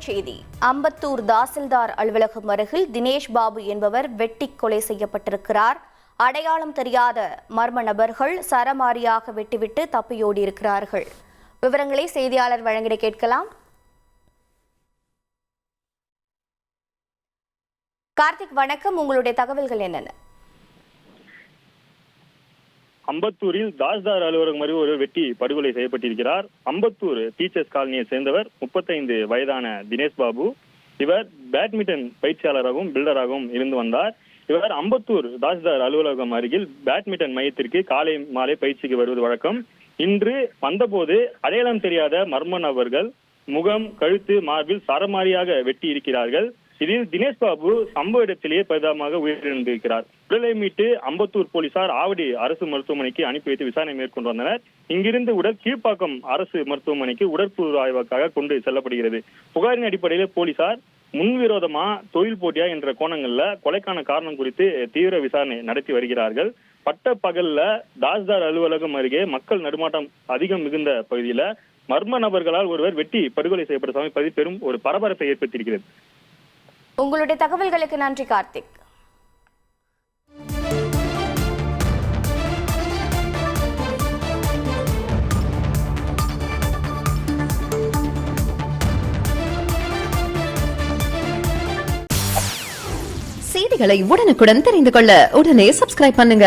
தலைப்புச் செய்தி. அம்பத்தூர் தாசில்தார் அலுவலகம் அருகில் தினேஷ் பாபு என்பவர் வெட்டி கொலை செய்யப்பட்டிருக்கிறார். அடையாளம் தெரியாத மர்ம நபர்கள் சரமாரியாக வெட்டிவிட்டு தப்பியோடியிருக்கிறார்கள். விவரங்களை செய்தியாளர் வழங்கிட கேட்கலாம். கார்த்திக், வணக்கம். உங்களுடைய தகவல்கள் என்னென்ன? அம்பத்தூரில் தாசில்தார் அலுவலகம் அருகே ஒருவர் வெட்டி படுகொலை செய்யப்பட்டிருக்கிறார். அம்பத்தூர் டீச்சர்ஸ் காலனியை சேர்ந்தவர் 35 வயதான தினேஷ் பாபு. இவர் பேட்மிண்டன் பயிற்சியாளராகவும் பில்டராகவும் இருந்து வந்தார். இவர் அம்பத்தூர் தாசில்தார் அலுவலகம் அருகில் பேட்மிண்டன் மையத்திற்கு காலை மாலை பயிற்சிக்கு வருவது வழக்கம். இன்று வந்தபோது அடையாளம் தெரியாத மர்ம நபர்கள் முகம், கழுத்து, மார்பில் சரமாரியாக வெட்டி இருக்கிறார்கள். இதில் தினேஷ் பாபு சம்பவ இடத்திலேயே பரிதாபமாக உயிரிழந்திருக்கிறார். உடலை மீட்டு அம்பத்தூர் போலீசார் ஆவடி அரசு மருத்துவமனைக்கு அனுப்பி வைத்து விசாரணை மேற்கொண்டு வந்தனர். இங்கிருந்து உடல் கீழ்ப்பாக்கம் அரசு மருத்துவமனைக்கு உடற்கூறு ஆய்வுக்காக கொண்டு செல்லப்படுகிறது. புகாரின் அடிப்படையில் போலீசார் முன்விரோதமா, தொழில் போட்டியா என்ற கோணங்கள்ல கொலைக்கான காரணம் குறித்து தீவிர விசாரணை நடத்தி வருகிறார்கள். பட்ட பகல்ல தாசில்தார் அலுவலகம் அருகே மக்கள் நடுமாட்டம் அதிகம் மிகுந்த பகுதியில மர்ம நபர்களால் ஒருவர் வெட்டி படுகொலை செய்யப்பட்ட சமயம் பெரும் ஒரு பரபரப்பை ஏற்படுத்தியிருக்கிறது. உங்களுடைய தகவல்களுக்கு நன்றி கார்த்திக். செய்திகளை உடனுக்குடன் தெரிந்து கொள்ள உடனே சப்ஸ்கிரைப் பண்ணுங்க.